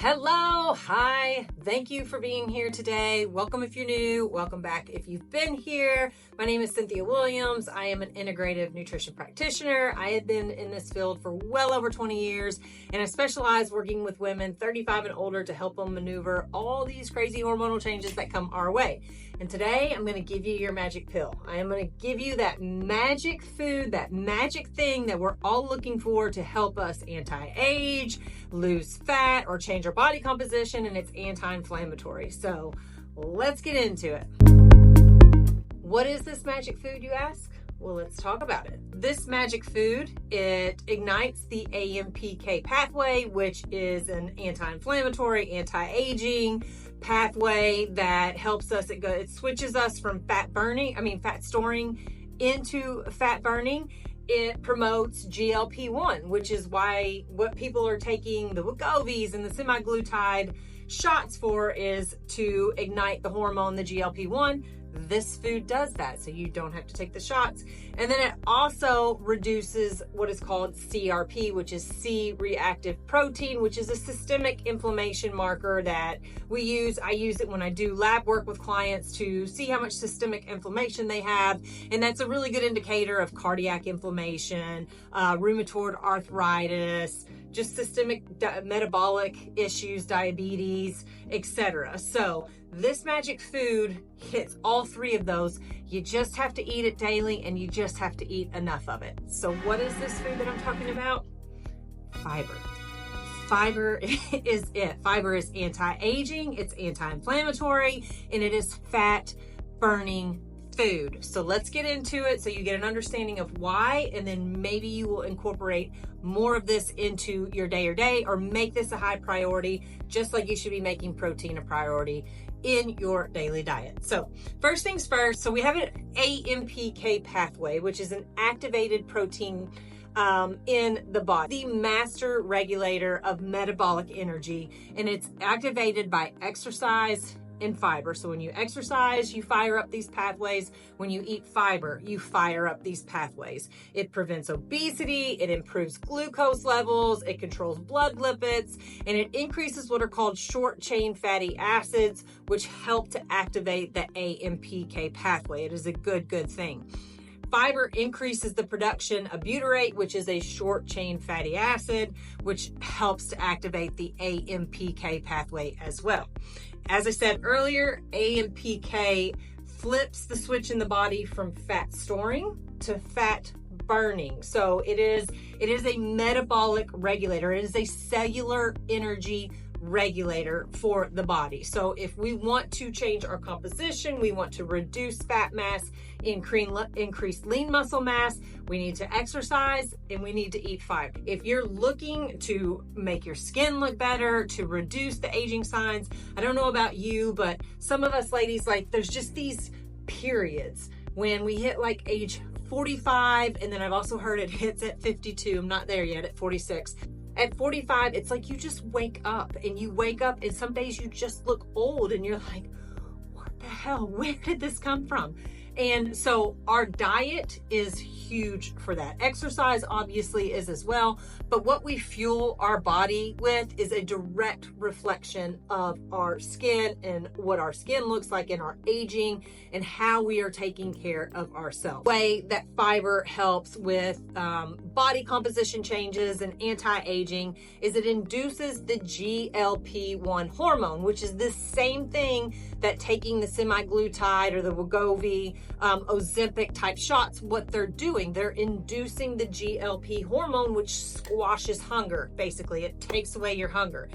Hello, hi, thank you for being here today. Welcome if you're new, welcome back if you've been here. My name is Cynthia Williams. I am an integrative nutrition practitioner. I have been in this field for well over 20 years, and I specialize working with women 35 and older to help them maneuver all these crazy hormonal changes that come our way. And today I'm going to give you your magic pill. I am going to give you that magic food, that magic thing that we're all looking for to help us anti-age, lose fat, or change our body composition, and it's anti-inflammatory. So let's get into it. What is this magic food, you ask? Well, let's talk about it. This magic food, it ignites the AMPK pathway, which is an anti-inflammatory, anti-aging pathway that helps us, it switches us from fat storing into fat burning. It promotes GLP-1, which is why what people are taking the Wegovy's and the semaglutide shots for is to ignite the hormone, the GLP-1. This food does that, so you don't have to take the shots. And then it also reduces what is called CRP, which is C-reactive protein, which is a systemic inflammation marker that we use. I use it when I do lab work with clients to see how much systemic inflammation they have. And that's a really good indicator of cardiac inflammation, rheumatoid arthritis, just systemic metabolic issues, diabetes, etc. So this magic food hits all three of those. You just have to eat it daily, and you just have to eat enough of it. So what is this food that I'm talking about? Fiber. Fiber is it. Fiber is anti-aging, it's anti-inflammatory, and it is fat burning food. So let's get into it so you get an understanding of why, and then maybe you will incorporate more of this into your day or make this a high priority, just like you should be making protein a priority in your daily diet. So first things first, so we have an AMPK pathway, which is an activated protein in the body, the master regulator of metabolic energy, and it's activated by exercise and fiber. So when you exercise, you fire up these pathways. When you eat fiber, you fire up these pathways. It prevents obesity, it improves glucose levels, it controls blood lipids, and it increases what are called short chain fatty acids, which help to activate the AMPK pathway. It is a good thing. Fiber increases the production of butyrate, which is a short chain fatty acid, which helps to activate the AMPK pathway as well. As I said earlier, AMPK flips the switch in the body from fat storing to fat burning. So it is a metabolic regulator. It is a cellular energy regulator for the body. So if we want to change our composition, we want to reduce fat mass, increase lean muscle mass, we need to exercise, and we need to eat fiber. If you're looking to make your skin look better, to reduce the aging signs, I don't know about you, but some of us ladies, like, there's just these periods when we hit like age 45, and then I've also heard it hits at 52. I'm not there yet, at 46. At 45, it's like you just wake up, and some days you just look old, and you're like, what the hell? Where did this come from? And so our diet is huge for that. Exercise obviously is as well, but what we fuel our body with is a direct reflection of our skin and what our skin looks like in our aging and how we are taking care of ourselves. The way that fiber helps with body composition changes and anti-aging is it induces the GLP-1 hormone, which is the same thing that taking the semaglutide or the Wegovy, Ozempic type shots, what they're doing, they're inducing the GLP hormone, which squashes hunger. Basically, it takes away your hunger.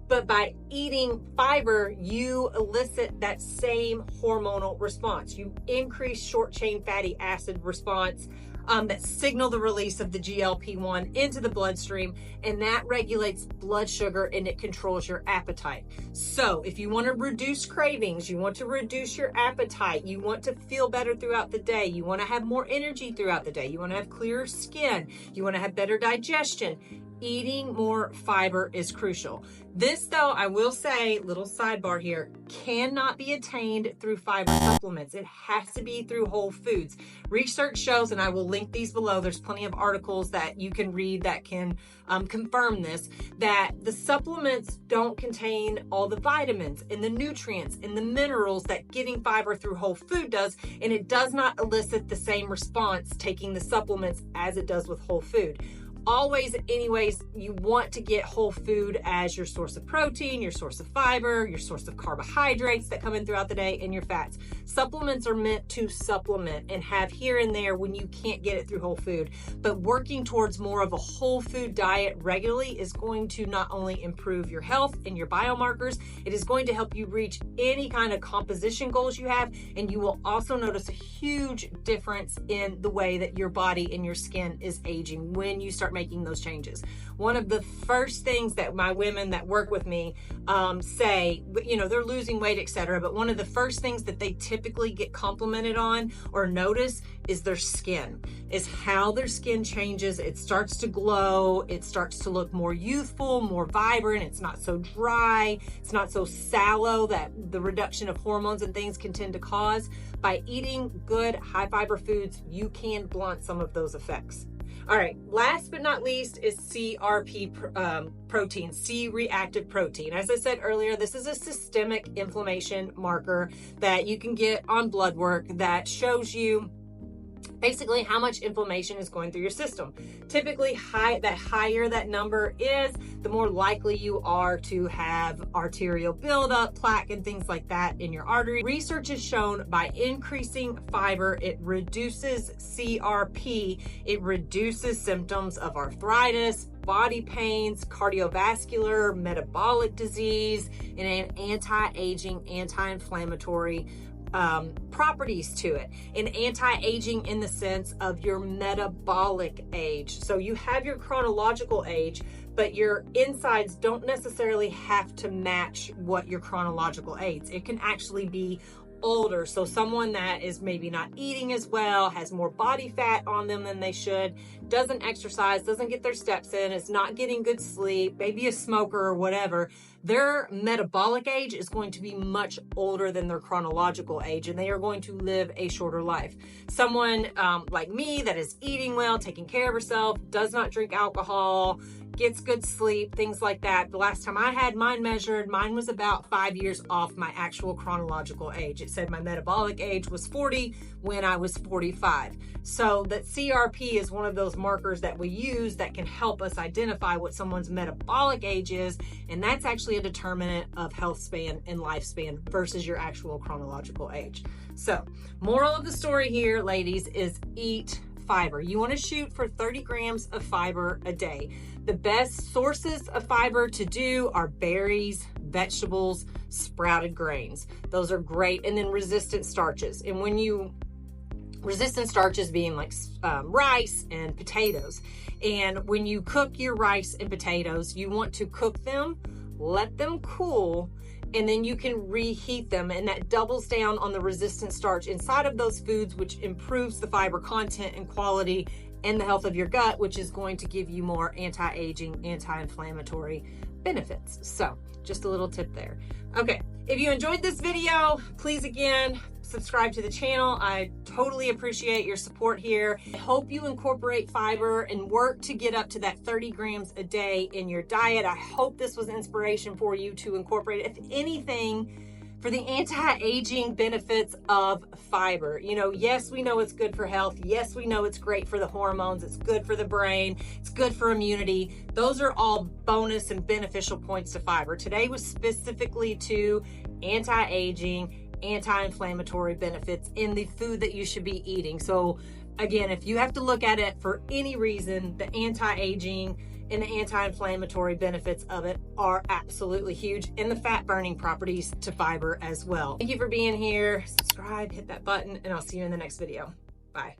But by eating fiber, you elicit that same hormonal response. You increase short chain fatty acid response that signal the release of the GLP-1 into the bloodstream, and that regulates blood sugar and it controls your appetite. So if you want to reduce cravings, you want to reduce your appetite, you want to feel better throughout the day, you want to have more energy throughout the day, you want to have clearer skin, you want to have better digestion, eating more fiber is crucial. This, though, I will say, little sidebar here, cannot be attained through fiber supplements. It has to be through whole foods. Research shows, and I will link these below, there's plenty of articles that you can read that can confirm this, that the supplements don't contain all the vitamins and the nutrients and the minerals that getting fiber through whole food does, and it does not elicit the same response taking the supplements as it does with whole food. Always, anyways, you want to get whole food as your source of protein, your source of fiber, your source of carbohydrates that come in throughout the day, and your fats. Supplements are meant to supplement and have here and there when you can't get it through whole food. But working towards more of a whole food diet regularly is going to not only improve your health and your biomarkers, it is going to help you reach any kind of composition goals you have, and you will also notice a huge difference in the way that your body and your skin is aging when you start making those changes. One of the first things that my women that work with me say, you know, they're losing weight, etc., but one of the first things that they typically get complimented on or notice is their skin, is how their skin changes. It starts to glow, it starts to look more youthful, more vibrant, it's not so dry, it's not so sallow that the reduction of hormones and things can tend to cause. By eating good high fiber foods, you can blunt some of those effects. All right, last but not least is CRP protein, C-reactive protein. As I said earlier, this is a systemic inflammation marker that you can get on blood work that shows you basically how much inflammation is going through your system. Typically, higher that number is, the more likely you are to have arterial buildup, plaque, and things like that in your artery. Research has shown by increasing fiber, it reduces CRP, it reduces symptoms of arthritis, body pains, cardiovascular, metabolic disease, and an anti-aging, anti-inflammatory properties to it. And anti-aging in the sense of your metabolic age. So you have your chronological age, but your insides don't necessarily have to match what your chronological age. It can actually be older. So someone that is maybe not eating as well, has more body fat on them than they should, doesn't exercise, doesn't get their steps in, is not getting good sleep, maybe a smoker or whatever, their metabolic age is going to be much older than their chronological age, and they are going to live a shorter life. Someone like me that is eating well, taking care of herself, does not drink alcohol, gets good sleep, things like that. The last time I had mine measured, mine was about 5 years off my actual chronological age. It said my metabolic age was 40 when I was 45. So that CRP is one of those markers that we use that can help us identify what someone's metabolic age is, and that's actually a determinant of health span and lifespan versus your actual chronological age. So, moral of the story here, ladies, is eat fiber. You want to shoot for 30 grams of fiber a day. The best sources of fiber to do are berries, vegetables, sprouted grains. Those are great. And then resistant starches. And when you, resistant starches being like rice and potatoes. And when you cook your rice and potatoes, you want to cook them, let them cool, and then you can reheat them, and that doubles down on the resistant starch inside of those foods, which improves the fiber content and quality and the health of your gut, which is going to give you more anti-aging, anti-inflammatory benefits. So just a little tip there. Okay, if you enjoyed this video, please again, subscribe to the channel. I totally appreciate your support here. I hope you incorporate fiber and work to get up to that 30 grams a day in your diet. I hope this was inspiration for you to incorporate, if anything, for the anti-aging benefits of fiber. You know, yes, we know it's good for health. Yes, we know it's great for the hormones. It's good for the brain. It's good for immunity. Those are all bonus and beneficial points to fiber. Today was specifically to anti-aging, anti-inflammatory benefits in the food that you should be eating. So again, if you have to look at it for any reason, the anti-aging and the anti-inflammatory benefits of it are absolutely huge, and the fat burning properties to fiber as well. Thank you for being here. Subscribe, hit that button, and I'll see you in the next video. Bye.